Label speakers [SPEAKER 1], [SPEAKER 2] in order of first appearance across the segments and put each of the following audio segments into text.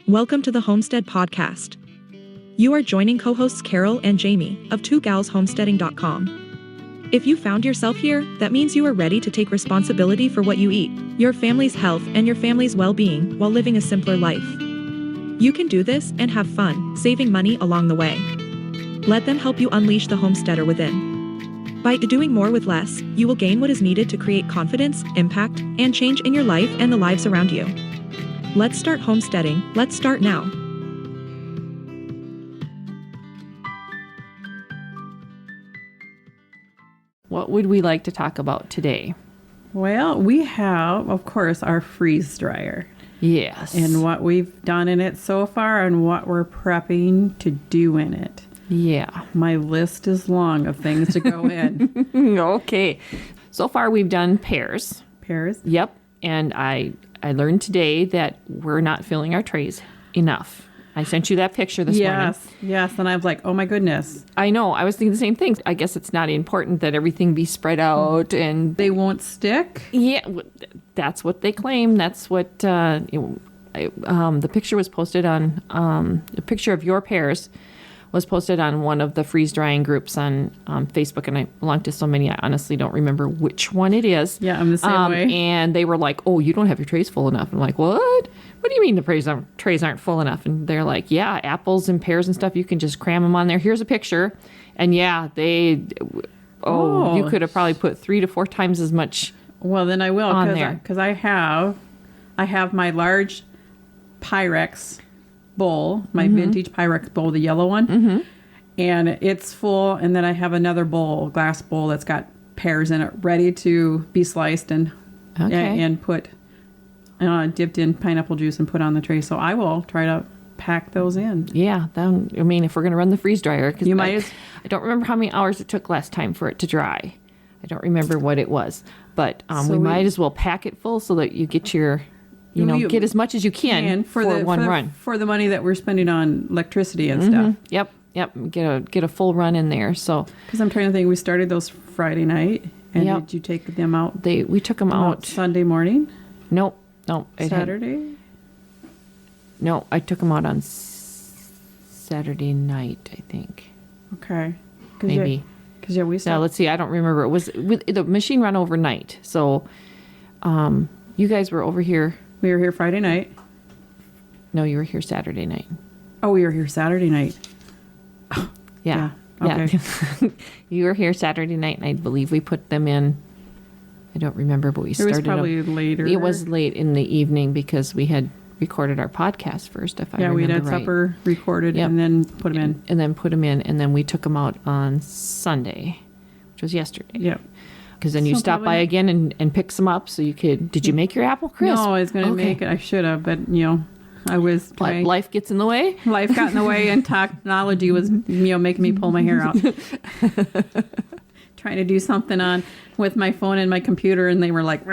[SPEAKER 1] Welcome to the Homestead podcast. You are joining co-hosts Carol and Jamie of twogalshomesteading.com. If you found yourself here, that means you are ready to take responsibility for what you eat, your family's health, and your family's well-being while living a simpler life. You can do this and have fun, saving money along the way. Let them help you unleash the homesteader within. By doing more with less, you will gain what is needed to create confidence, impact, and change in your life and the lives around you. Let's start homesteading. Let's start now.
[SPEAKER 2] What would we like to talk about today?
[SPEAKER 3] Well, we have, of course, our freeze dryer.
[SPEAKER 2] Yes.
[SPEAKER 3] And what we've done in it so far and what we're prepping to do in it.
[SPEAKER 2] Yeah.
[SPEAKER 3] My list is long of things to go in.
[SPEAKER 2] Okay. So far we've done pears.
[SPEAKER 3] Pears?
[SPEAKER 2] Yep. And I learned today that we're not filling our trays enough. I sent you that picture this morning.
[SPEAKER 3] Yes. And I was like, oh my goodness.
[SPEAKER 2] I know. I was thinking the same thing. I guess it's not important that everything be spread out and
[SPEAKER 3] They won't stick?
[SPEAKER 2] yeah, that's what they claim. That's what the picture was posted on. The picture of your pears was posted on one of the freeze drying groups on Facebook, and I belong to so many I honestly don't remember which one it is.
[SPEAKER 3] Yeah, I'm the same way.
[SPEAKER 2] And they were like, "Oh, you don't have your trays full enough." I'm like, "What? What do you mean the trays aren't full enough?" And they're like, "Yeah, apples and pears and stuff, you can just cram them on there. Here's a picture." And yeah, you could have probably put 3 to 4 times as much.
[SPEAKER 3] Well, then I will
[SPEAKER 2] on there.
[SPEAKER 3] Because I have my large Pyrex bowl, my vintage Pyrex bowl, the yellow one, and it's full. And then I have another bowl, glass bowl that's got pears in it, ready to be sliced and put dipped in pineapple juice and put on the tray. So I will try to pack those in.
[SPEAKER 2] Yeah, if we're going to run the freeze dryer, because
[SPEAKER 3] I
[SPEAKER 2] don't remember how many hours it took last time for it to dry. I don't remember what it was, but we might as well pack it full so that you get your, get as much as you can for one run.
[SPEAKER 3] For the money that we're spending on electricity and stuff.
[SPEAKER 2] Yep. Get a full run in there. So
[SPEAKER 3] because I'm trying to think, we started those Friday night, and did you take them out?
[SPEAKER 2] We took them out
[SPEAKER 3] Sunday morning.
[SPEAKER 2] No.
[SPEAKER 3] Saturday.
[SPEAKER 2] No, I took them out on Saturday night, I think.
[SPEAKER 3] Okay.
[SPEAKER 2] Maybe.
[SPEAKER 3] Because we saw.
[SPEAKER 2] Now let's see. I don't remember. It was the machine ran overnight. So, you guys were over here.
[SPEAKER 3] We were here Friday night.
[SPEAKER 2] No, you were here Saturday night.
[SPEAKER 3] Oh, we were here Saturday night.
[SPEAKER 2] Yeah.
[SPEAKER 3] Okay.
[SPEAKER 2] You were here Saturday night, and I believe we put them in. I don't remember, but we started.
[SPEAKER 3] It was probably later.
[SPEAKER 2] It was late in the evening because we had recorded our podcast first, if I remember right.
[SPEAKER 3] Yeah, we had supper recorded and then put them in.
[SPEAKER 2] And then put them in, and then we took them out on Sunday, which was yesterday.
[SPEAKER 3] Yep.
[SPEAKER 2] Because then you stopped by again and picked some up so you could. Did you make your apple crisp?
[SPEAKER 3] No, I was going to make it. I should have, but I was trying.
[SPEAKER 2] Life gets in the way.
[SPEAKER 3] Life got in the way, and technology was making me pull my hair out. Trying to do something with my phone and my computer, and they were like.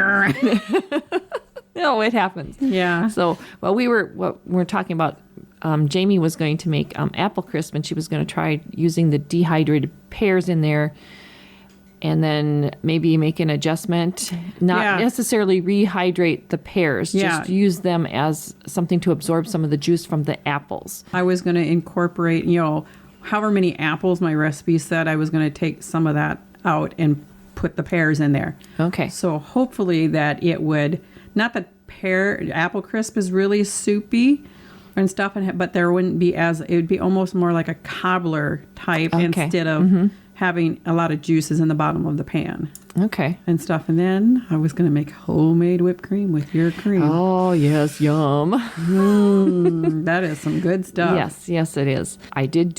[SPEAKER 2] No, it happens.
[SPEAKER 3] Yeah.
[SPEAKER 2] So, we're talking about. Jamie was going to make apple crisp, and she was going to try using the dehydrated pears in there. And then maybe make an adjustment, not necessarily rehydrate the pears, just use them as something to absorb some of the juice from the apples.
[SPEAKER 3] I was going to incorporate, however many apples my recipe said, I was going to take some of that out and put the pears in there.
[SPEAKER 2] Okay.
[SPEAKER 3] So hopefully that it would, not that apple crisp is really soupy and stuff, but there wouldn't be it would be almost more like a cobbler type instead of having a lot of juices in the bottom of the pan.
[SPEAKER 2] Okay.
[SPEAKER 3] And stuff. And then I was going to make homemade whipped cream with your cream.
[SPEAKER 2] Oh, yes. Yum.
[SPEAKER 3] That is some good stuff.
[SPEAKER 2] Yes, it is. I did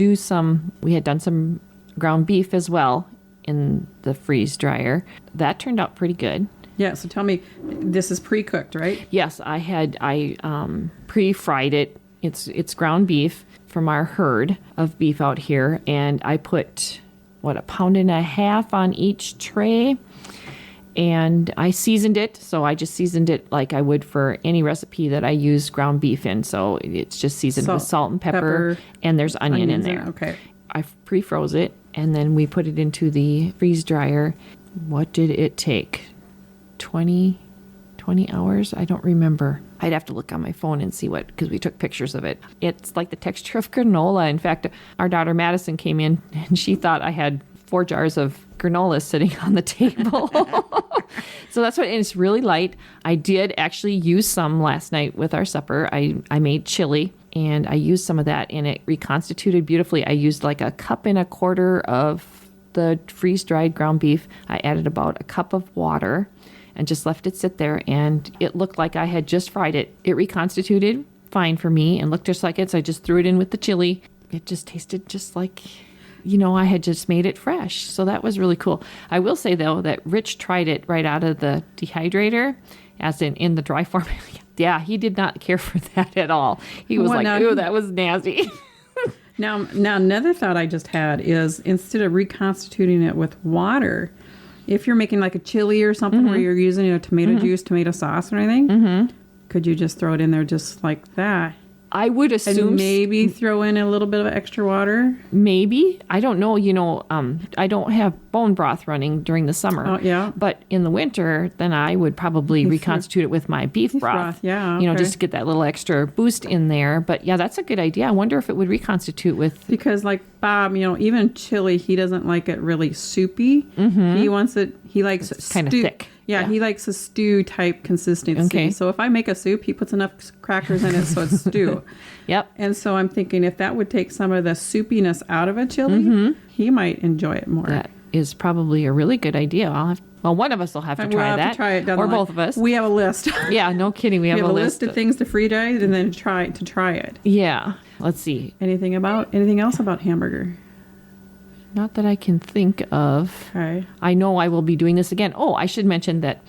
[SPEAKER 2] we had done some ground beef as well in the freeze dryer. That turned out pretty good.
[SPEAKER 3] Yeah. So tell me, this is pre-cooked, right?
[SPEAKER 2] Yes. I pre-fried it. It's ground beef from our herd of beef out here. And I put... 1.5 pounds on each tray, and I seasoned it. So I just seasoned it like I would for any recipe that I use ground beef in. So it's just seasoned with salt and pepper, and there's onion in there.
[SPEAKER 3] Okay.
[SPEAKER 2] I pre-froze it, and then we put it into the freeze dryer. What did it take? 20 hours? I don't remember. I'd have to look on my phone and see because we took pictures of it. It's like the texture of granola. In fact, our daughter Madison came in and she thought I had 4 jars of granola sitting on the table. So that's and it's really light. I did actually use some last night with our supper. I made chili and I used some of that and it reconstituted beautifully. I used like 1.25 cups of the freeze-dried ground beef. I added about 1 cup of water and just left it sit there, and it looked like I had just fried it. It reconstituted fine for me and looked just like it, so I just threw it in with the chili. It just tasted just like, I had just made it fresh. So that was really cool. I will say, though, that Rich tried it right out of the dehydrator, as in the dry form. Yeah, he did not care for that at all. He was ooh, that was nasty.
[SPEAKER 3] Now, another thought I just had is, instead of reconstituting it with water, if you're making like a chili or something where you're using tomato juice, tomato sauce or anything, could you just throw it in there just like that?
[SPEAKER 2] I would assume.
[SPEAKER 3] And maybe throw in a little bit of extra water?
[SPEAKER 2] Maybe. I don't know. I don't have bone broth running during the summer.
[SPEAKER 3] Oh, yeah.
[SPEAKER 2] But in the winter, then I would probably reconstitute it with my beef broth.
[SPEAKER 3] Yeah. Okay.
[SPEAKER 2] Just to get that little extra boost in there. But yeah, that's a good idea. I wonder if it would reconstitute with.
[SPEAKER 3] Because like Bob, even chili, he doesn't like it really soupy. He wants it, he likes
[SPEAKER 2] kind of thick.
[SPEAKER 3] Yeah, he likes a stew type consistency.
[SPEAKER 2] Okay.
[SPEAKER 3] So if I make a soup, he puts enough crackers in it so it's stew.
[SPEAKER 2] Yep.
[SPEAKER 3] And so I'm thinking if that would take some of the soupiness out of a chili, he might enjoy it more.
[SPEAKER 2] That is probably a really good idea. One of us will have to try
[SPEAKER 3] We'll
[SPEAKER 2] that.
[SPEAKER 3] have to try it down
[SPEAKER 2] or
[SPEAKER 3] the line.
[SPEAKER 2] both of us.
[SPEAKER 3] We have a list.
[SPEAKER 2] Yeah, no kidding. We have
[SPEAKER 3] a list of things to freeze dry and then try it.
[SPEAKER 2] Yeah. Let's see.
[SPEAKER 3] Anything else about hamburger?
[SPEAKER 2] Not that I can think of.
[SPEAKER 3] Okay.
[SPEAKER 2] I know I will be doing this again. Oh, I should mention that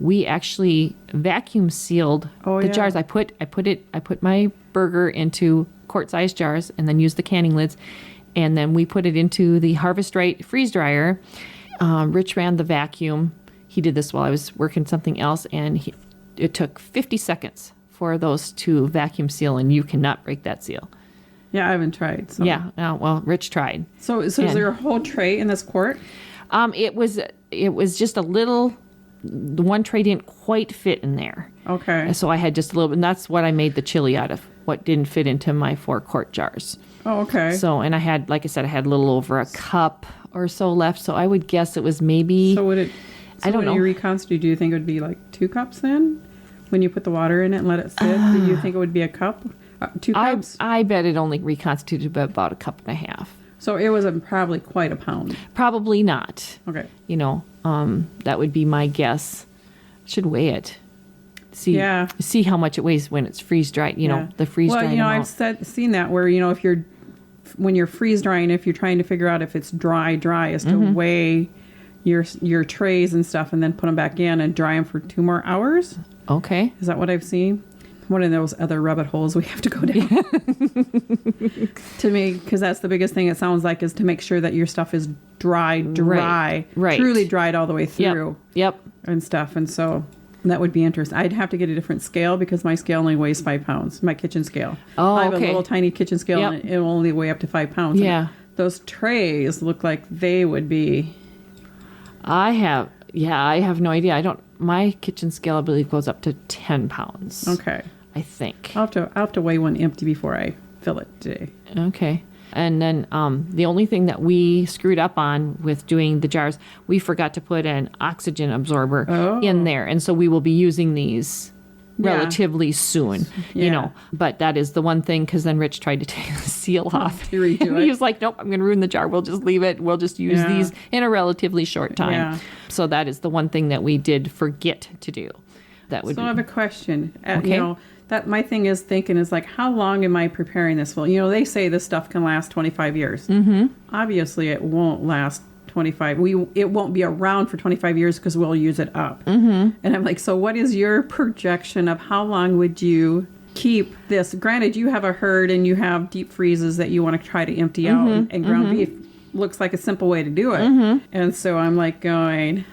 [SPEAKER 2] we actually vacuum sealed the jars. I put my burger into quart-sized jars and then used the canning lids, and then we put it into the Harvest Right freeze dryer. Rich ran the vacuum. He did this while I was working something else, and it took 50 seconds for those to vacuum seal, and you cannot break that seal.
[SPEAKER 3] Yeah, I haven't tried. So.
[SPEAKER 2] Yeah. Well, Rich tried.
[SPEAKER 3] So is there a whole tray in this quart?
[SPEAKER 2] It was just a little. The one tray didn't quite fit in there.
[SPEAKER 3] Okay.
[SPEAKER 2] So I had just a little bit, and that's what I made the chili out of. What didn't fit into my 4-quart jars.
[SPEAKER 3] Oh, okay.
[SPEAKER 2] So, and I had, like I said, a little over 1 cup or so left. So I would guess it was maybe.
[SPEAKER 3] So would it?
[SPEAKER 2] I don't know.
[SPEAKER 3] When you reconstitute, do you think it would be like 2 cups then? When you put the water in it and let it sit, do you think it would be a cup? 2 cups?
[SPEAKER 2] I bet it only reconstituted about 1.5 cups.
[SPEAKER 3] So it was probably quite a pound.
[SPEAKER 2] Probably not.
[SPEAKER 3] Okay.
[SPEAKER 2] That would be my guess. Should weigh it. See how much it weighs when it's freeze dried. The freeze dried.
[SPEAKER 3] Well, I've seen that where when you're freeze drying, if you're trying to figure out if it's dry, is to weigh your trays and stuff, and then put them back in and dry them for 2 more hours.
[SPEAKER 2] Okay.
[SPEAKER 3] Is that what I've seen? One of those other rabbit holes we have to go down. To me, because that's the biggest thing it sounds like, is to make sure that your stuff is dry,
[SPEAKER 2] right.
[SPEAKER 3] truly dried all the way through.
[SPEAKER 2] Yep.
[SPEAKER 3] And stuff. And so that would be interesting. I'd have to get a different scale because my scale only weighs 5 pounds. My kitchen scale.
[SPEAKER 2] Oh,
[SPEAKER 3] I have
[SPEAKER 2] okay.
[SPEAKER 3] a little tiny kitchen scale,
[SPEAKER 2] Yep.
[SPEAKER 3] and it will only weigh up to 5 pounds.
[SPEAKER 2] Yeah.
[SPEAKER 3] And those trays look like they would be.
[SPEAKER 2] I have no idea. My kitchen scale, I believe, goes up to 10 pounds.
[SPEAKER 3] Okay.
[SPEAKER 2] I think.
[SPEAKER 3] I'll have to weigh one empty before I fill it today.
[SPEAKER 2] Okay. And then the only thing that we screwed up on with doing the jars, we forgot to put an oxygen absorber in there. And so we will be using these relatively soon, But that is the one thing, because then Rich tried to take the seal off.
[SPEAKER 3] To redo it.
[SPEAKER 2] He was like, nope, I'm going to ruin the jar. We'll just leave it. We'll just use these in a relatively short time.
[SPEAKER 3] Yeah.
[SPEAKER 2] So that is the one thing that we did forget to do. That would
[SPEAKER 3] So I have a question.
[SPEAKER 2] Okay.
[SPEAKER 3] That my thing is thinking is like, how long am I preparing this for? They say this stuff can last 25 years. Mm-hmm. Obviously, it won't last 25. It won't be around for 25 years because we'll use it up. Mm-hmm. And I'm like, so what is your projection of how long would you keep this? Granted, you have a herd and you have deep freezes that you want to try to empty out, and ground beef looks like a simple way to do it. Mm-hmm. And so I'm like going...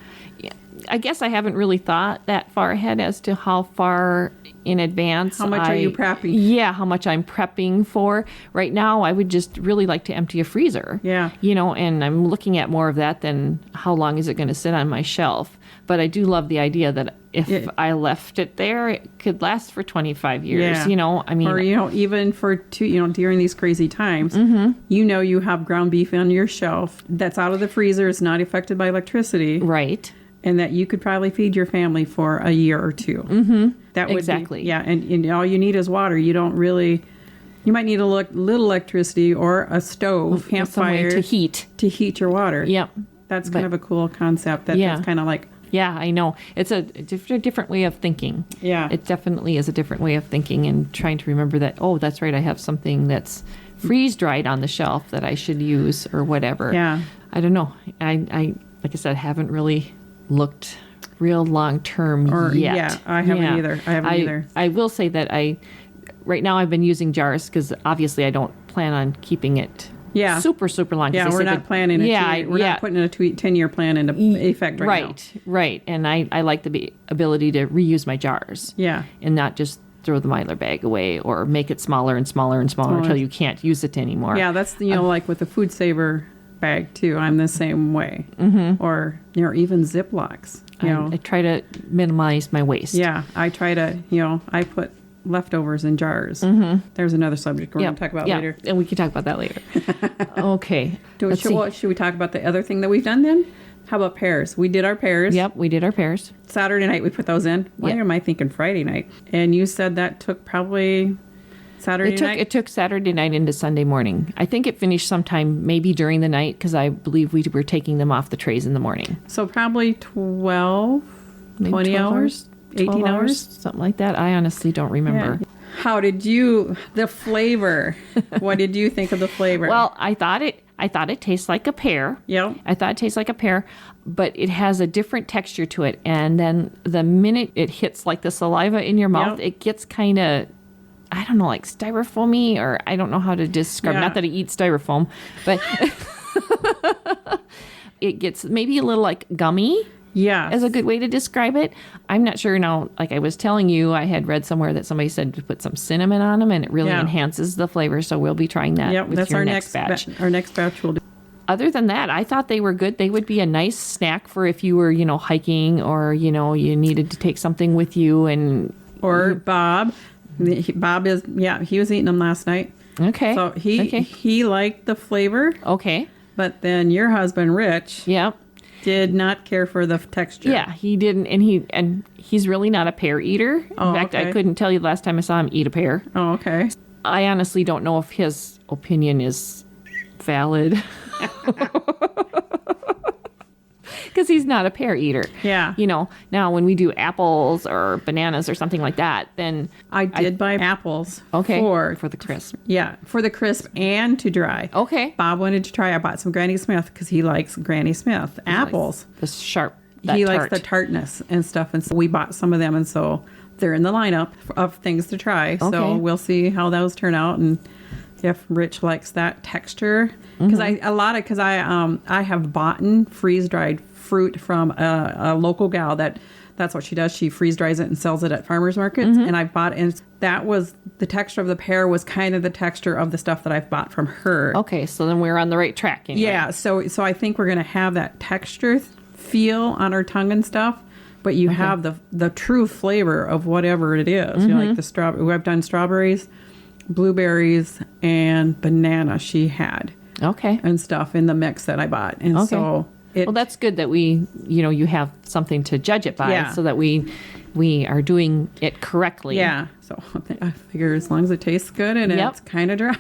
[SPEAKER 2] I guess I haven't really thought that far ahead as to how far in advance.
[SPEAKER 3] How much are you prepping?
[SPEAKER 2] Yeah, how much I'm prepping for. Right now, I would just really like to empty a freezer.
[SPEAKER 3] Yeah.
[SPEAKER 2] And I'm looking at more of that than how long is it going to sit on my shelf. But I do love the idea that if I left it there, it could last for 25 years.
[SPEAKER 3] Yeah.
[SPEAKER 2] You know, I mean,
[SPEAKER 3] Or, even for during these crazy times, you have ground beef on your shelf that's out of the freezer, it's not affected by electricity.
[SPEAKER 2] right.
[SPEAKER 3] And that you could probably feed your family for a year or two. Mm-hmm. That would
[SPEAKER 2] Exactly.
[SPEAKER 3] Be, yeah, and all you need is water. You don't really. You might need a little electricity or a stove,
[SPEAKER 2] Some way
[SPEAKER 3] campfire
[SPEAKER 2] to heat.
[SPEAKER 3] your water.
[SPEAKER 2] Yep.
[SPEAKER 3] That's kind of a cool concept.
[SPEAKER 2] Yeah.
[SPEAKER 3] That's kind of like.
[SPEAKER 2] Yeah, I know. It's a different way of thinking.
[SPEAKER 3] Yeah.
[SPEAKER 2] It definitely is a different way of thinking and trying to remember that, oh, that's right, I have something that's freeze-dried on the shelf that I should use or whatever.
[SPEAKER 3] Yeah.
[SPEAKER 2] I don't know. I like I said, haven't really looked real long-term yet.
[SPEAKER 3] Yeah, I haven't either. I haven't either.
[SPEAKER 2] I will say that right now I've been using jars because obviously I don't plan on keeping it super long. 'Cause
[SPEAKER 3] Yeah,
[SPEAKER 2] they
[SPEAKER 3] we're
[SPEAKER 2] say
[SPEAKER 3] not
[SPEAKER 2] that-
[SPEAKER 3] planning it. We're not putting a 10-year plan into effect right now.
[SPEAKER 2] Right. And I like the ability to reuse my jars.
[SPEAKER 3] Yeah.
[SPEAKER 2] And not just throw the Mylar bag away or make it smaller and smaller and smaller until you can't use it anymore.
[SPEAKER 3] Yeah, that's, like with the food saver bag too. I'm the same way. Mm-hmm. Or, even Ziplocs.
[SPEAKER 2] I try to minimize my waste.
[SPEAKER 3] Yeah, I try to, I put leftovers in jars. Mm-hmm. There's another subject we're going to talk about later.
[SPEAKER 2] And we can talk about that later. Okay.
[SPEAKER 3] Should we talk about the other thing that we've done then? How about pears? We did our pears.
[SPEAKER 2] Yep, we did our pears.
[SPEAKER 3] Saturday night we put those in. Why am I thinking Friday night? And you said that took probably Saturday night?
[SPEAKER 2] It took Saturday night into Sunday morning. I think it finished sometime maybe during the night because I believe we were taking them off the trays in the morning.
[SPEAKER 3] So probably 12, maybe 20
[SPEAKER 2] 12
[SPEAKER 3] hours, 18 hours?
[SPEAKER 2] Something like that. I honestly don't remember.
[SPEAKER 3] Yeah. How did the flavor, what did you think of the flavor?
[SPEAKER 2] Well, I thought it tastes like a pear.
[SPEAKER 3] Yep.
[SPEAKER 2] I thought it tastes like a pear, but it has a different texture to it. And then the minute it hits like the saliva in your mouth, it gets kind of, I don't know, like styrofoamy, or I don't know how to describe. Not that I eat styrofoam, but it gets maybe a little like gummy.
[SPEAKER 3] Yeah.
[SPEAKER 2] Is a good way to describe it. I'm not sure now. Like I was telling you, I had read somewhere that somebody said to put some cinnamon on them and it really enhances the flavor. So we'll be trying that with
[SPEAKER 3] that's
[SPEAKER 2] your
[SPEAKER 3] our
[SPEAKER 2] next batch.
[SPEAKER 3] Our next batch will do.
[SPEAKER 2] Other than that, I thought they were good. They would be a nice snack for if you were, hiking or, you needed to take something with you.
[SPEAKER 3] Or Bob. Bob is, he was eating them last night.
[SPEAKER 2] Okay.
[SPEAKER 3] So he liked the flavor.
[SPEAKER 2] Okay.
[SPEAKER 3] But then your husband, Rich.
[SPEAKER 2] Yep.
[SPEAKER 3] Did not care for the texture.
[SPEAKER 2] Yeah, he didn't, and he's really not a pear eater. In fact, I couldn't tell you the last time I saw him eat a pear.
[SPEAKER 3] Oh, okay.
[SPEAKER 2] I honestly don't know if his opinion is valid. Because he's not a pear eater.
[SPEAKER 3] Yeah.
[SPEAKER 2] Now when we do apples or bananas or something like that, then
[SPEAKER 3] I did buy apples.
[SPEAKER 2] Okay.
[SPEAKER 3] For
[SPEAKER 2] the crisp.
[SPEAKER 3] Yeah, for the crisp and to dry.
[SPEAKER 2] Okay.
[SPEAKER 3] Bob wanted to try. I bought some Granny Smith because he likes Granny Smith apples.
[SPEAKER 2] The sharp.
[SPEAKER 3] He likes the tartness and stuff, and so we bought some of them, and so they're in the lineup of things to try.
[SPEAKER 2] Okay.
[SPEAKER 3] So we'll see how those turn out, and if Rich likes that texture, because I have bought freeze dried fruit from a local gal that's what she does. She freeze dries it and sells it at farmers markets. And I bought, and that was the texture of the pear was kind of the texture of the stuff that I've bought from her.
[SPEAKER 2] Okay, so then we're on the right track. Anyway.
[SPEAKER 3] Yeah, so I think we're gonna have that texture feel on our tongue and stuff, but you have the true flavor of whatever it is. Like the strawberry. I've done strawberries, blueberries, and banana. She had and stuff in the mix that I bought, and so.
[SPEAKER 2] Well, that's good that we, you have something to judge it by so that we are doing it correctly.
[SPEAKER 3] Yeah. So I figure as long as it tastes good and it's kind of dry,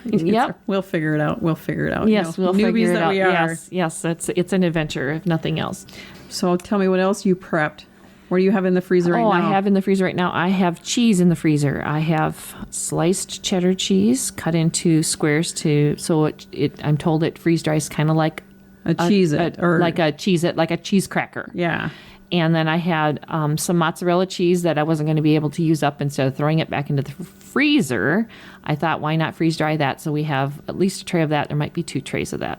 [SPEAKER 3] we'll figure it out.
[SPEAKER 2] Yes, we'll figure it out.
[SPEAKER 3] We are.
[SPEAKER 2] Yes, it's an adventure, if nothing else.
[SPEAKER 3] So tell me what else you prepped. What do you have in the freezer right now?
[SPEAKER 2] I have in the freezer right now. I have cheese in the freezer. I have sliced cheddar cheese cut into squares so I'm told it freeze dries kind of like
[SPEAKER 3] a Cheez-It, or
[SPEAKER 2] like a Cheez-It, like a cheese cracker.
[SPEAKER 3] Yeah.
[SPEAKER 2] And then I had some mozzarella cheese that I wasn't going to be able to use up. Instead of throwing it back into the freezer, I thought, why not freeze dry that? So we have at least a tray of that. There might be 2 trays of that.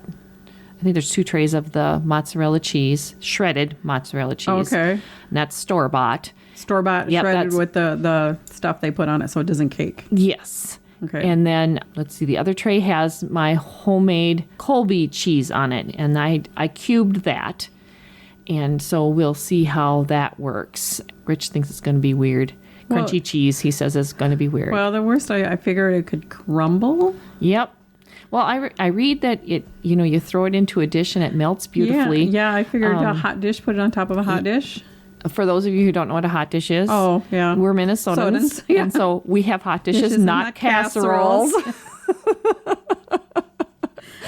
[SPEAKER 2] I think there's 2 trays of the mozzarella cheese, shredded mozzarella cheese.
[SPEAKER 3] Okay.
[SPEAKER 2] And that's store-bought.
[SPEAKER 3] Store-bought, shredded with the stuff they put on it so it doesn't cake.
[SPEAKER 2] Yes.
[SPEAKER 3] Okay.
[SPEAKER 2] And then, let's see, the other tray has my homemade Colby cheese on it. And I cubed that. And so we'll see how that works. Rich thinks it's going to be weird.
[SPEAKER 3] Well-
[SPEAKER 2] Crunchy cheese, he says, is going to be weird.
[SPEAKER 3] Well, the worst, I figured it could crumble.
[SPEAKER 2] Yep. Well, I read that it, you throw it into a dish and it melts beautifully.
[SPEAKER 3] Yeah, I figured a hot dish, put it on top of a hot dish.
[SPEAKER 2] For those of you who don't know what a hot dish is,
[SPEAKER 3] Oh, yeah.
[SPEAKER 2] we're Minnesotans,
[SPEAKER 3] Minnesotans, yeah.
[SPEAKER 2] and so we have hot dishes,
[SPEAKER 3] Dishes and
[SPEAKER 2] not
[SPEAKER 3] not
[SPEAKER 2] casseroles.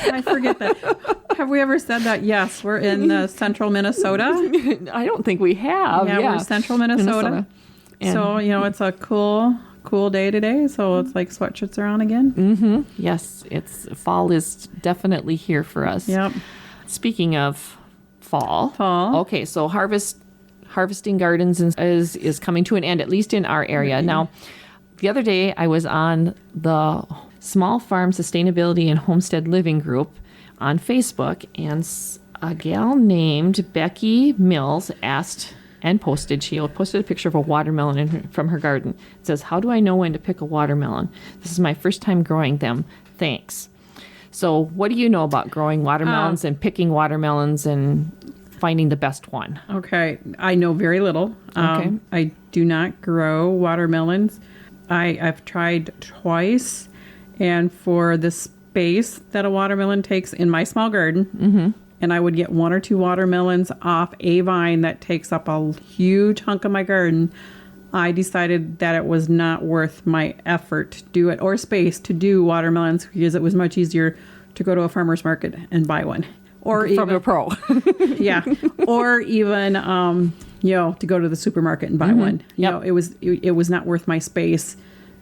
[SPEAKER 3] I forget that. Have we ever said that? Yes, we're in central Minnesota.
[SPEAKER 2] I don't think we have.
[SPEAKER 3] Yeah, we're central Minnesota.
[SPEAKER 2] And-
[SPEAKER 3] So, it's a cool day today. So it's like sweatshirts are on again.
[SPEAKER 2] Yes, fall is definitely here for us.
[SPEAKER 3] Yep.
[SPEAKER 2] Speaking of fall. Okay, so harvesting gardens is coming to an end, at least in our area. Now, the other day I was on the Small Farm Sustainability and Homestead Living group on Facebook, and a gal named Becky Mills asked and posted a picture of a watermelon from her garden. It says, "How do I know when to pick a watermelon? This is my first time growing them. Thanks." So what do you know about growing watermelons and picking watermelons and finding the best one?
[SPEAKER 3] Okay. I know very little.
[SPEAKER 2] Okay.
[SPEAKER 3] I do not grow watermelons. I've tried twice, and for the space that a watermelon takes in my small garden, and I would get 1 or 2 watermelons off a vine that takes up a huge hunk of my garden, I decided that it was not worth my effort to do it, or space to do watermelons, because it was much easier to go to a farmer's market and buy one. Or
[SPEAKER 2] From a pro.
[SPEAKER 3] yeah. Or even, to go to the supermarket and buy one.
[SPEAKER 2] Yep.
[SPEAKER 3] It was not worth my space,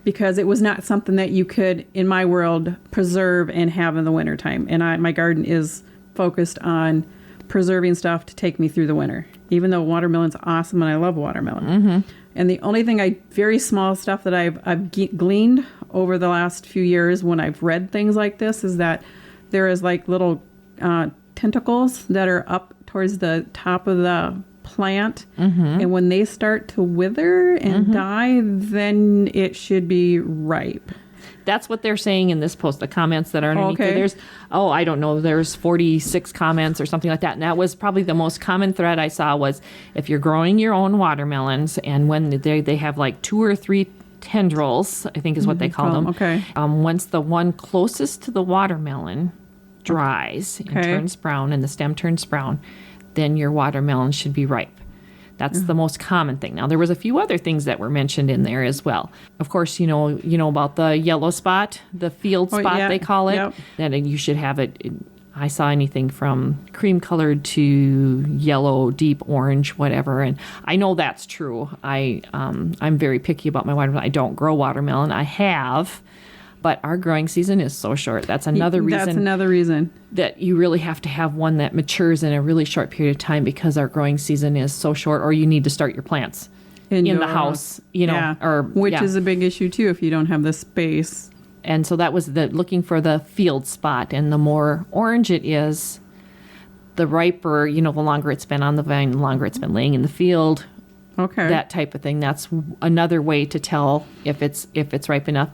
[SPEAKER 3] because it was not something that you could, in my world, preserve and have in the wintertime. And my garden is focused on preserving stuff to take me through the winter, even though watermelon's awesome and I love watermelon. And the only thing very small stuff that I've gleaned over the last few years when I've read things like this is that there is like little tentacles that are up towards the top of the plant, and when they start to wither and die, then it should be ripe.
[SPEAKER 2] That's what they're saying in this post, the comments that are underneath
[SPEAKER 3] Okay.
[SPEAKER 2] it. I don't know, there's 46 comments or something like that. And that was probably the most common thread I saw was if you're growing your own watermelons and when they have like 2 or 3 tendrils, I think is what they call them.
[SPEAKER 3] Okay.
[SPEAKER 2] Once the one closest to the watermelon dries and turns brown and the stem turns brown, then your watermelon should be ripe. That's the most common thing. Now, there was a few other things that were mentioned in there as well. Of course, you know about the yellow spot, the field spot,
[SPEAKER 3] yeah.
[SPEAKER 2] they call it.
[SPEAKER 3] Yep.
[SPEAKER 2] Then you should have it. I saw anything from cream colored to yellow, deep orange, whatever. And I know that's true. I'm very picky about my watermelon. I don't grow watermelon. I have, but our growing season is so short. That's another reason.
[SPEAKER 3] That's another reason.
[SPEAKER 2] That you really have to have one that matures in a really short period of time because our growing season is so short, or you need to start your plants in the house,
[SPEAKER 3] which is a big issue too if you don't have the space.
[SPEAKER 2] And so that was looking for the field spot, and the more orange it is, the riper, the longer it's been on the vine, the longer it's been laying in the field.
[SPEAKER 3] Okay.
[SPEAKER 2] That type of thing. That's another way to tell if it's ripe enough.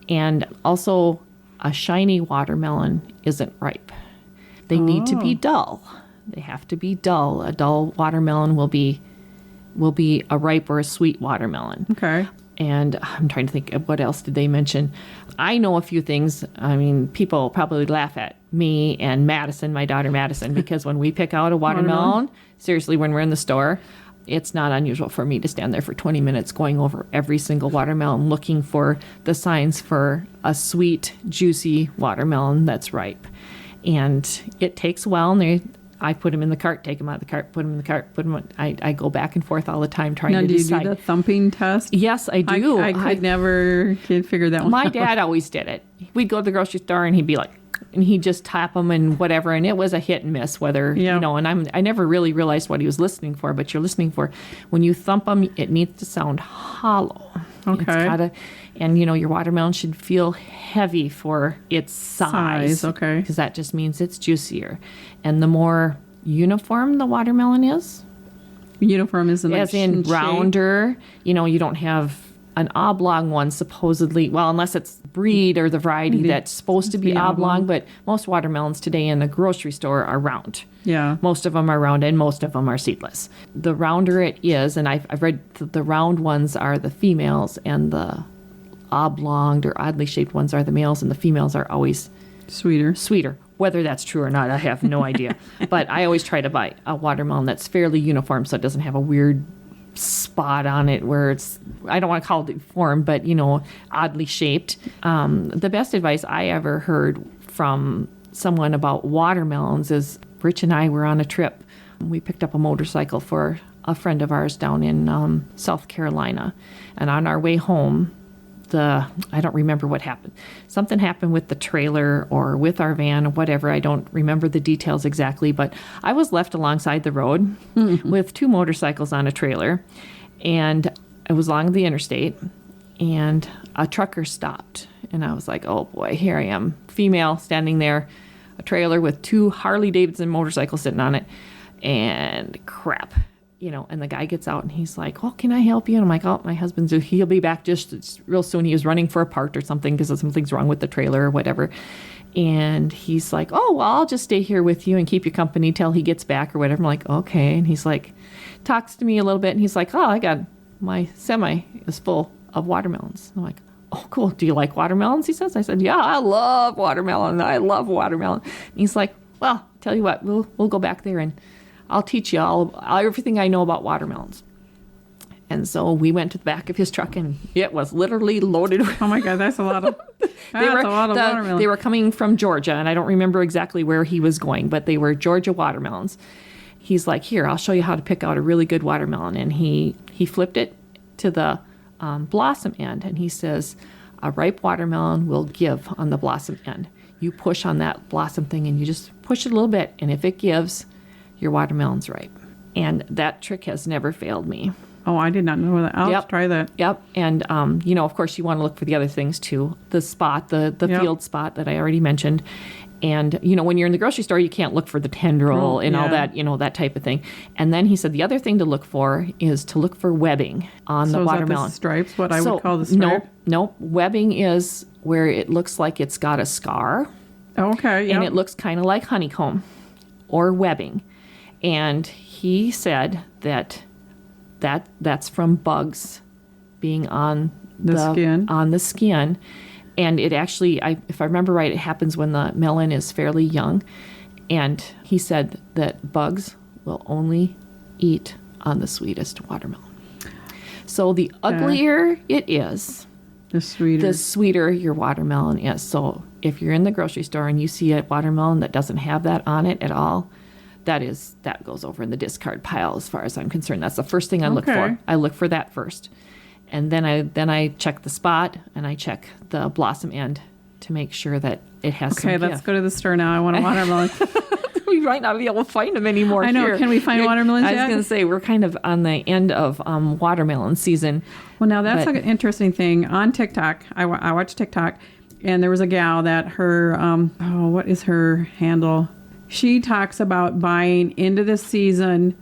[SPEAKER 2] And also, a shiny watermelon isn't ripe. They need to be dull. They have to be dull. A dull watermelon will be a ripe or a sweet watermelon.
[SPEAKER 3] Okay.
[SPEAKER 2] And I'm trying to think of what else did they mention. I know a few things. I mean, people probably laugh at me and Madison, my daughter Madison, because when we pick out a watermelon, seriously, when we're in the store, it's not unusual for me to stand there for 20 minutes going over every single watermelon looking for the signs for a sweet, juicy watermelon that's ripe. And it takes a while, and I put them in the cart, take them out of the cart, put them in the cart, I go back and forth all the time trying to decide.
[SPEAKER 3] Do you do the thumping test?
[SPEAKER 2] Yes, I do.
[SPEAKER 3] I could never figure that one
[SPEAKER 2] My
[SPEAKER 3] out.
[SPEAKER 2] dad always did it. We'd go to the grocery store and he'd be like, and he'd just tap them and whatever, and it was a hit and miss whether and I never really realized what he was listening for, but you're listening for when you thump them, it needs to sound hollow.
[SPEAKER 3] Okay.
[SPEAKER 2] It's gotta, and your watermelon should feel heavy for its size.
[SPEAKER 3] Okay.
[SPEAKER 2] Because that just means it's juicier. And the more uniform the watermelon is,
[SPEAKER 3] Uniform is
[SPEAKER 2] as in rounder, you don't have an oblong one supposedly, well, unless it's breed or the variety that's supposed to be oblong, but most watermelons today in the grocery store are round.
[SPEAKER 3] Yeah.
[SPEAKER 2] Most of them are round and most of them are seedless. The rounder it is, and I've read the round ones are the females and the oblong or oddly shaped ones are the males, and the females are always
[SPEAKER 3] Sweeter.
[SPEAKER 2] Whether that's true or not, I have no idea. But I always try to buy a watermelon that's fairly uniform so it doesn't have a weird spot on it where it's, I don't want to call it deformed, but, oddly shaped. The best advice I ever heard from someone about watermelons is Rich and I were on a trip. We picked up a motorcycle for a friend of ours down in South Carolina. And on our way home, I don't remember what happened. Something happened with the trailer or with our van or whatever. I don't remember the details exactly, but I was left alongside the road with 2 motorcycles on a trailer, and it was along the interstate, and a trucker stopped, and I was like, oh boy, here I am, female standing there, a trailer with 2 Harley Davidson motorcycles sitting on it, and crap. And the guy gets out and he's like, oh, can I help you? And I'm like, oh, my husband's, he'll be back just real soon. He was running for a part or something because something's wrong with the trailer or whatever. And he's like, oh, well, I'll just stay here with you and keep you company till he gets back or whatever. I'm like, okay. And he's like, talks to me a little bit. And he's like, oh, I got my semi is full of watermelons. I'm like, oh, cool. Do you like watermelons? He says. I said, yeah, I love watermelon. I love watermelon. And he's like, well, tell you what, we'll go back there and I'll teach you everything I know about watermelons. And so we went to the back of his truck, and it was literally loaded.
[SPEAKER 3] Oh my God, that's a lot of watermelon.
[SPEAKER 2] They were coming from Georgia, and I don't remember exactly where he was going, but they were Georgia watermelons. He's like, here, I'll show you how to pick out a really good watermelon. And he flipped it to the blossom end, and he says, a ripe watermelon will give on the blossom end. You push on that blossom thing, and you just push it a little bit, and if it gives, your watermelon's ripe. And that trick has never failed me.
[SPEAKER 3] Oh, I did not know that. I'll try that.
[SPEAKER 2] Yep. And, of course, you want to look for the other things, too. The spot, the field spot that I already mentioned. And, when you're in the grocery store, you can't look for the tendril and all that, that type of thing. And then he said the other thing to look for is to look for webbing on the watermelon.
[SPEAKER 3] So is that the stripes, what I would call the stripe?
[SPEAKER 2] Nope. Webbing is where it looks like it's got a scar.
[SPEAKER 3] Okay, yeah.
[SPEAKER 2] And it looks kind of like honeycomb or webbing. And he said that's from bugs being on the skin. And it actually, if I remember right, it happens when the melon is fairly young. And he said that bugs will only eat on the sweetest watermelon. So the uglier it is, the sweeter your watermelon is. So if you're in the grocery store and you see a watermelon that doesn't have that on it at all, that goes over in the discard pile as far as I'm concerned. That's the first thing I look for. I look for that first. And then I check the spot and I check the blossom end to make sure that it has some gift.
[SPEAKER 3] Let's go to the store now. I want a watermelon.
[SPEAKER 2] We might not be able to find them anymore.
[SPEAKER 3] I know.
[SPEAKER 2] Here.
[SPEAKER 3] Can we find watermelons yet?
[SPEAKER 2] I was going to say, we're kind of on the end of watermelon season.
[SPEAKER 3] Well, now that's an interesting thing. On TikTok, I watch TikTok, and there was a gal that her, what is her handle? She talks about buying into the season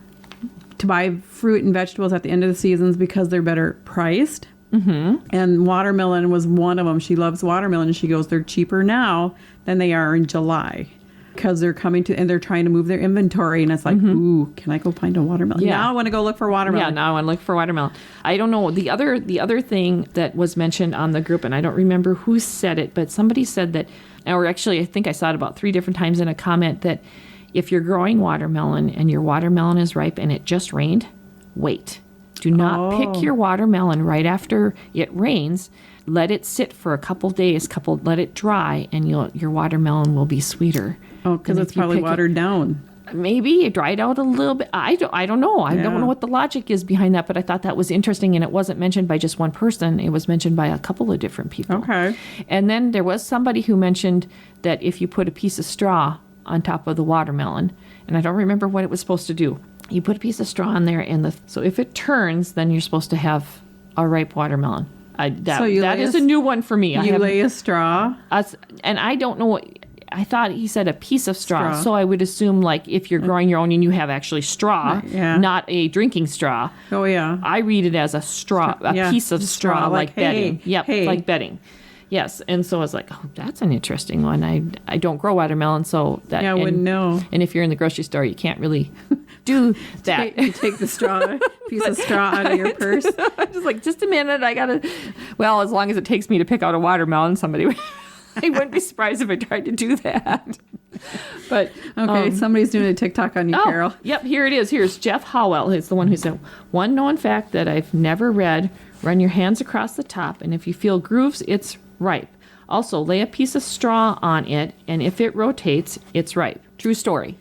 [SPEAKER 3] to buy fruit and vegetables at the end of the seasons because they're better priced. Mm-hmm. And watermelon was one of them. She loves watermelon, and she goes, they're cheaper now than they are in July because they're coming to, and they're trying to move their inventory. And it's like, ooh, can I go find a watermelon? Yeah. Now I want to go look for watermelon.
[SPEAKER 2] Yeah, now I want to look for watermelon. I don't know. The other thing that was mentioned on the group, and I don't remember who said it, but somebody said that, or actually I think I saw it about 3 different times in a comment, that if you're growing watermelon and your watermelon is ripe and it just rained, wait. Do not pick your watermelon right after it rains. Let it sit for a couple days, let it dry, and your watermelon will be sweeter.
[SPEAKER 3] Oh, because it's probably watered down.
[SPEAKER 2] Maybe it dried out a little bit. I don't know. I don't know what the logic is behind that, but I thought that was interesting, and it wasn't mentioned by just one person. It was mentioned by a couple of different people.
[SPEAKER 3] Okay.
[SPEAKER 2] And then there was somebody who mentioned that if you put a piece of straw on top of the watermelon, and I don't remember what it was supposed to do. You put a piece of straw on there, so if it turns, then you're supposed to have a ripe watermelon. That is a new one for me.
[SPEAKER 3] You lay a straw?
[SPEAKER 2] And I don't know. I thought he said a piece of straw. So I would assume, like, if you're growing your own and you have actually straw, not a drinking straw.
[SPEAKER 3] Oh, yeah.
[SPEAKER 2] I read it as a straw, a piece of straw, like bedding. Yep, like bedding. Yes, and so I was like, oh, that's an interesting one. I don't grow watermelon, so that
[SPEAKER 3] Yeah, I wouldn't know.
[SPEAKER 2] And if you're in the grocery store, you can't really do that.
[SPEAKER 3] You take the piece of straw out of your purse.
[SPEAKER 2] I'm just like, just a minute, I gotta. Well, as long as it takes me to pick out a watermelon, somebody. I wouldn't be surprised if I tried to do that. But
[SPEAKER 3] okay, somebody's doing a TikTok on you, Carol.
[SPEAKER 2] Yep, here it is. Here's Jeff Howell. He's the one who said, one known fact that I've never read, run your hands across the top, and if you feel grooves, it's ripe. Also, lay a piece of straw on it, and if it rotates, it's ripe. True story.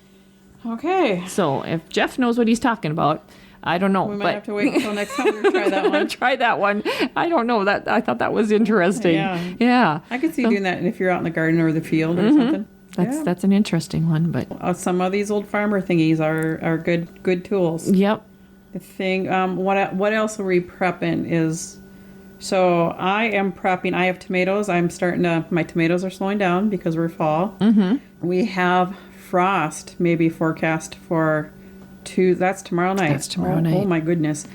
[SPEAKER 3] Okay.
[SPEAKER 2] So if Jeff knows what he's talking about, I don't know.
[SPEAKER 3] We might have to wait until next time to try that one.
[SPEAKER 2] Try that one. I don't know. I thought that was interesting. Yeah.
[SPEAKER 3] I could see doing that if you're out in the garden or the field or something.
[SPEAKER 2] That's an interesting one, but
[SPEAKER 3] some of these old farmer thingies are good tools.
[SPEAKER 2] Yep.
[SPEAKER 3] The thing, what else are we prepping is, so I am prepping. I have tomatoes. My tomatoes are slowing down because we're fall. Mm-hmm. We have frost maybe forecast for that's tomorrow night.
[SPEAKER 2] That's tomorrow night.
[SPEAKER 3] Oh my goodness.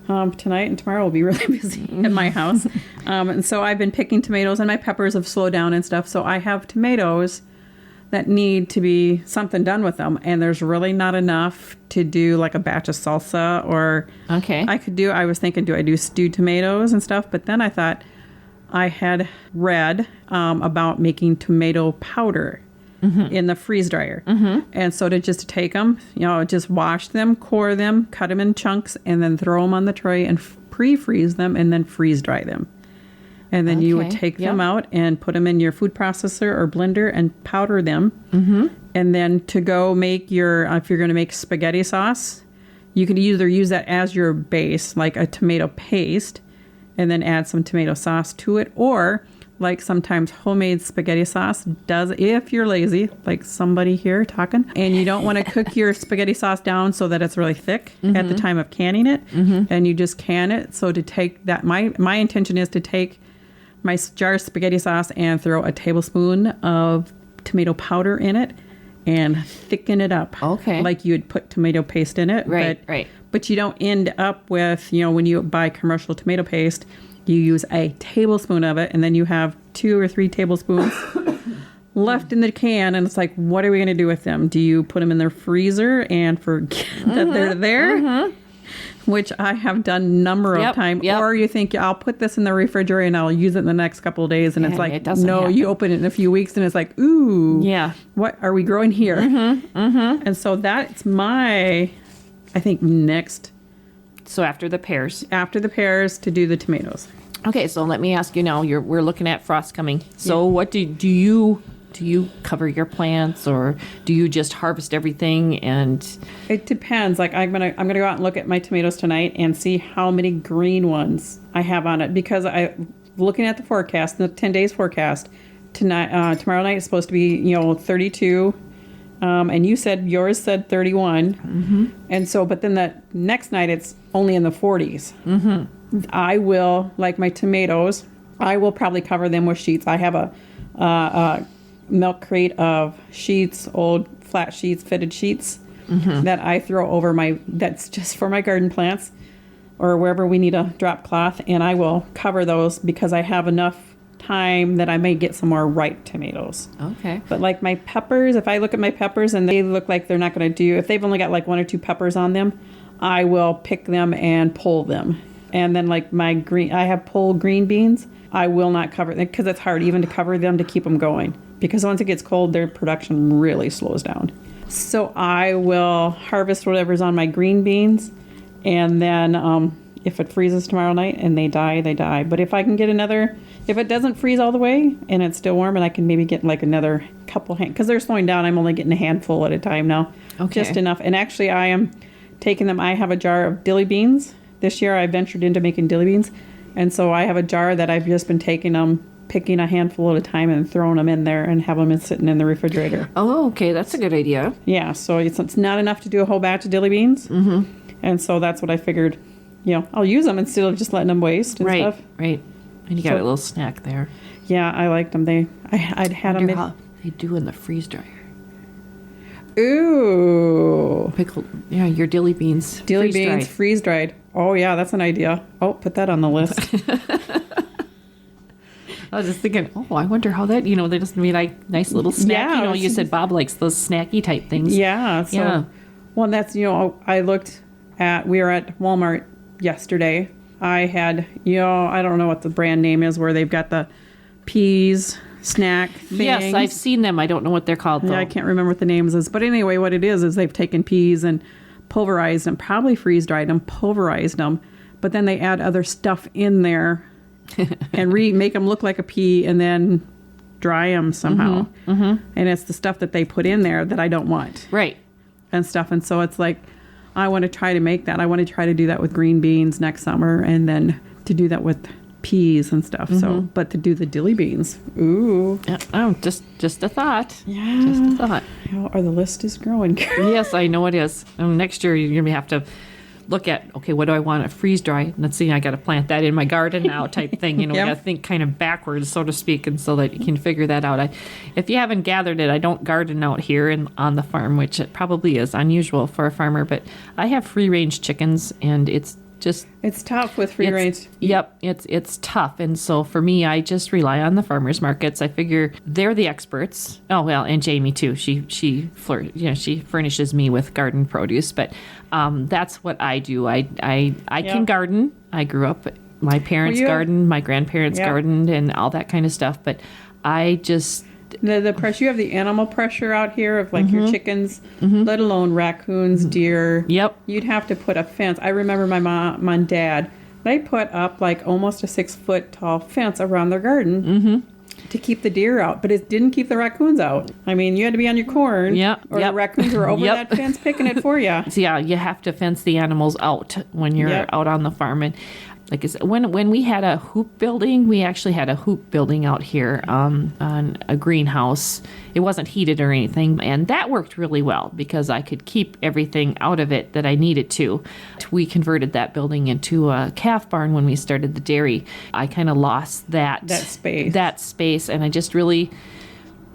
[SPEAKER 3] Tonight and tomorrow will be really busy at my house. And so I've been picking tomatoes, and my peppers have slowed down and stuff. So I have tomatoes that need to be something done with them, and there's really not enough to do like a batch of salsa or
[SPEAKER 2] okay.
[SPEAKER 3] I was thinking, do I do stewed tomatoes and stuff? But then I thought I had read about making tomato powder in the freeze dryer. And so to take them, just wash them, core them, cut them in chunks, and then throw them on the tray and pre-freeze them and then freeze dry them. And then you would take them out and put them in your food processor or blender and powder them. And then to go make if you're going to make spaghetti sauce, you could either use that as your base, like a tomato paste, and then add some tomato sauce to it, or like sometimes homemade spaghetti sauce does, if you're lazy, like somebody here talking, and you don't want to cook your spaghetti sauce down so that it's really thick at the time of canning it, and you just can it. So to take that, my intention is to take my jar of spaghetti sauce and throw a tablespoon of tomato powder in it and thicken it up.
[SPEAKER 2] Okay.
[SPEAKER 3] Like you'd put tomato paste in it.
[SPEAKER 2] Right.
[SPEAKER 3] But you don't end up with, when you buy commercial tomato paste, you use a tablespoon of it, and then you have 2 or 3 tablespoons left in the can, and it's like, what are we going to do with them? Do you put them in the freezer and forget that they're there? Which I have done a number of times. Or you think, I'll put this in the refrigerator and I'll use it in the next couple of days, and it's like, no, you open it in a few weeks and it's like, ooh, what are we growing here? And so that's I think next.
[SPEAKER 2] So after the pears.
[SPEAKER 3] After the pears, to do the tomatoes.
[SPEAKER 2] Okay, so let me ask you now. We're looking at frost coming. So what do you cover your plants, or do you just harvest everything? And
[SPEAKER 3] it depends. Like I'm gonna go out and look at my tomatoes tonight and see how many green ones I have on it, because looking at the forecast, the 10 days forecast tonight. Tomorrow night is supposed to be 32. And you said yours said 31. And so, but then the next night it's only in the 40s. I will, like my tomatoes, I will probably cover them with sheets. I have a milk crate of sheets, old flat sheets, fitted sheets that I throw over that's just for my garden plants or wherever we need a drop cloth. And I will cover those because I have enough time that I may get some more ripe tomatoes.
[SPEAKER 2] Okay.
[SPEAKER 3] But like my peppers, if I look at my peppers and they look like they're not going to do, if they've only got like 1 or 2 peppers on them, I will pick them and pull them. And then like my I have pulled green beans. I will not cover them because it's hard even to cover them to keep them going, because once it gets cold, their production really slows down. So I will harvest whatever's on my green beans, and then if it freezes tomorrow night and they die, they die. But if I can get if it doesn't freeze all the way and it's still warm, and I can maybe get like another couple because they're slowing down, I'm only getting a handful at a time now.
[SPEAKER 2] Okay.
[SPEAKER 3] Just enough. And actually I am taking them. I have a jar of dilly beans. This year I ventured into making dilly beans. And so I have a jar that I've just been taking them, picking a handful at a time and throwing them in there and have them sitting in the refrigerator.
[SPEAKER 2] Oh, okay. That's a good idea.
[SPEAKER 3] Yeah. So it's not enough to do a whole batch of dilly beans. And so that's what I figured, I'll use them instead of just letting them waste and stuff.
[SPEAKER 2] Right. And you got a little snack there.
[SPEAKER 3] Yeah, I liked them. I'd had them.
[SPEAKER 2] How they do in the freeze dryer.
[SPEAKER 3] Ooh.
[SPEAKER 2] Pickled. Yeah, your dilly beans.
[SPEAKER 3] Dilly beans freeze dried. Oh yeah, that's an idea. Oh, put that on the list.
[SPEAKER 2] I was just thinking, oh, I wonder how that, they just made like nice little snack.
[SPEAKER 3] Yeah,
[SPEAKER 2] You said Bob likes those snacky type things.
[SPEAKER 3] Yeah. So,
[SPEAKER 2] Yeah.
[SPEAKER 3] well, that's, we were at Walmart yesterday. I had, I don't know what the brand name is where they've got the peas snack things.
[SPEAKER 2] Yes, I've seen them. I don't know what they're called, though.
[SPEAKER 3] Yeah, I can't remember what the names is. But anyway, what it is they've taken peas and pulverized them, probably freeze-dried them, pulverized them, but then they add other stuff in there and make them look like a pea and then dry them somehow. And it's the stuff that they put in there that I don't want.
[SPEAKER 2] Right.
[SPEAKER 3] And stuff. And so it's like, I want to try to make that. I want to try to do that with green beans next summer and then to do that with peas and stuff. So, but to do the dilly beans, ooh.
[SPEAKER 2] Oh, just a thought.
[SPEAKER 3] Yeah.
[SPEAKER 2] Just a thought.
[SPEAKER 3] Or the list is growing.
[SPEAKER 2] Yes, I know it is. Next year, you're going to have to look at, okay, what do I want to freeze dry? Let's see, I got to plant that in my garden now type thing. We got to think kind of backwards, so to speak, and so that you can figure that out. If you haven't gathered it, I don't garden out here on the farm, which it probably is unusual for a farmer, but I have free-range chickens, and it's
[SPEAKER 3] tough with free range.
[SPEAKER 2] Yep, it's tough, and so for me, I just rely on the farmers markets. I figure they're the experts. Oh well, and Jamie too. She furnishes me with garden produce, but that's what I do. I can garden. I grew up. My parents gardened. My grandparents gardened, and all that kind of stuff. But I just.
[SPEAKER 3] The pressure, you have the animal pressure out here of like your chickens, let alone raccoons, deer.
[SPEAKER 2] Yep.
[SPEAKER 3] You'd have to put a fence. I remember my mom and dad, they put up like almost a 6-foot tall fence around their garden to keep the deer out, but it didn't keep the raccoons out. I mean, you had to be on your corn or the raccoons were over that fence picking it for you.
[SPEAKER 2] So yeah, you have to fence the animals out when you're out on the farm. And like I said, when we had a hoop building, we actually had a hoop building out here on a greenhouse. It wasn't heated or anything, and that worked really well because I could keep everything out of it that I needed to. We converted that building into a calf barn when we started the dairy. I kind of lost that space, and I just really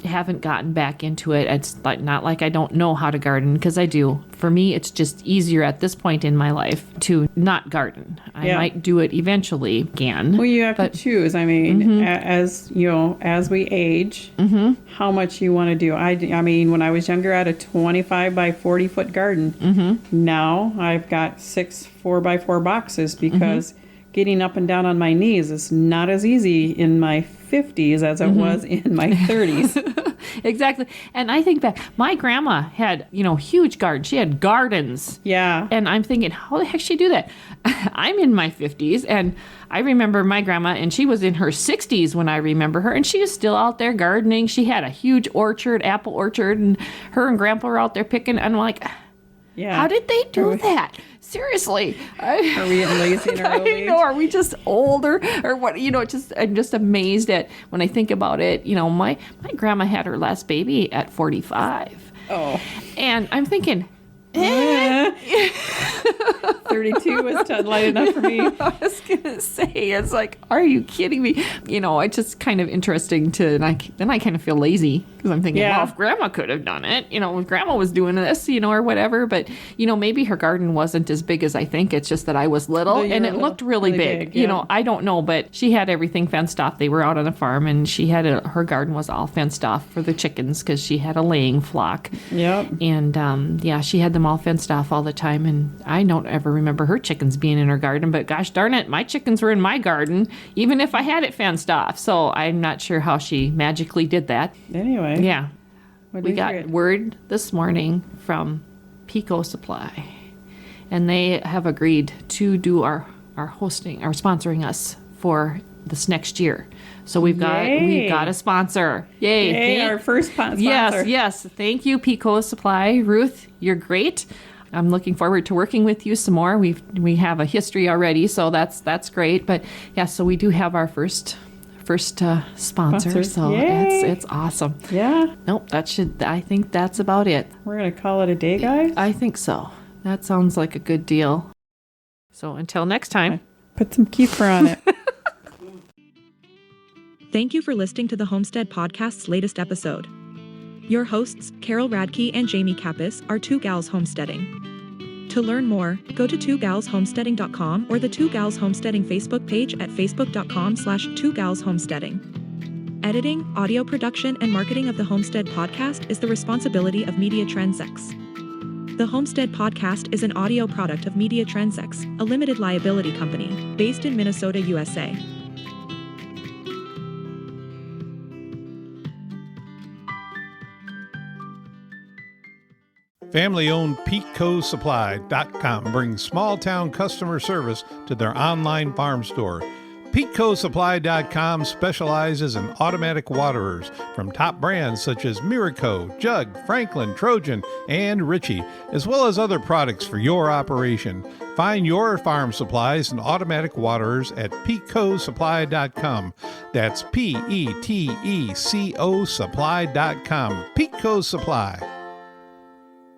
[SPEAKER 2] haven't gotten back into it. It's not like I don't know how to garden, because I do. For me, it's just easier at this point in my life to not garden. I might do it eventually again.
[SPEAKER 3] Well, you have to choose. I mean, as we age, how much you want to do. I mean, when I was younger, I had a 25 by 40 foot garden. Now I've got 6 4x4 boxes because getting up and down on my knees is not as easy in my 50s as it was in my 30s.
[SPEAKER 2] Exactly. And I think back, my grandma had, huge gardens. She had gardens.
[SPEAKER 3] Yeah.
[SPEAKER 2] And I'm thinking, how the heck she do that? I'm in my 50s, and I remember my grandma, and she was in her 60s when I remember her, and she was still out there gardening. She had a huge orchard, apple orchard, and her and grandpa were out there picking. And I'm like, how did they do that? Seriously.
[SPEAKER 3] Are we getting lazy in our old age?
[SPEAKER 2] I know. Are we just older or what? I'm just amazed at when I think about it. My grandma had her last baby at 45.
[SPEAKER 3] Oh. And
[SPEAKER 2] I'm thinking,
[SPEAKER 3] 32 was light enough for me.
[SPEAKER 2] I was going to say, it's like, are you kidding me? It's just kind of interesting then I kind of feel lazy because I'm thinking, well, if grandma could have done it, if grandma was doing this, or whatever. But, maybe her garden wasn't as big as I think. It's just that I was little and it looked really big. I don't know, but she had everything fenced off. They were out on a farm, and she had her garden was all fenced off for the chickens because she had a laying flock.
[SPEAKER 3] Yep.
[SPEAKER 2] And, she had them all fenced off all the time, and I don't ever remember her chickens being in her garden, but gosh darn it, my chickens were in my garden even if I had it fenced off. So I'm not sure how she magically did that.
[SPEAKER 3] Anyway,
[SPEAKER 2] we got word this morning from Pico Supply, and they have agreed to do our hosting, or sponsoring us for this next year. So we've got a sponsor. Yay.
[SPEAKER 3] Our first sponsor.
[SPEAKER 2] Yes. Thank you, Pico Supply. Ruth, you're great. I'm looking forward to working with you some more. We have a history already, so that's great. But so we do have our first sponsor. So it's awesome.
[SPEAKER 3] Yeah.
[SPEAKER 2] Nope, I think that's about it.
[SPEAKER 3] We're going to call it a day, guys?
[SPEAKER 2] I think so. That sounds like a good deal. So until next time.
[SPEAKER 3] Put some kefir on it.
[SPEAKER 1] Thank you for listening to the Homestead Podcast's latest episode. Your hosts, Carol Radke and Jamie Kappas, are Two Gals Homesteading. To learn more, go to twogalshomesteading.com or the Two Gals Homesteading Facebook page at facebook.com/twogalshomesteading. Editing, audio production, and marketing of the Homestead podcast is the responsibility of Media Transx. The Homestead podcast is an audio product of Media Transx, a limited liability company, based in Minnesota, USA.
[SPEAKER 4] Family-owned PetecoSupply.com brings small-town customer service to their online farm store. PetecoSupply.com specializes in automatic waterers from top brands such as Miraco, Jug, Franklin, Trojan, and Ritchie, as well as other products for your operation. Find your farm supplies and automatic waterers at PetecoSupply.com. That's Peteco Supply.com. Peteco Supply.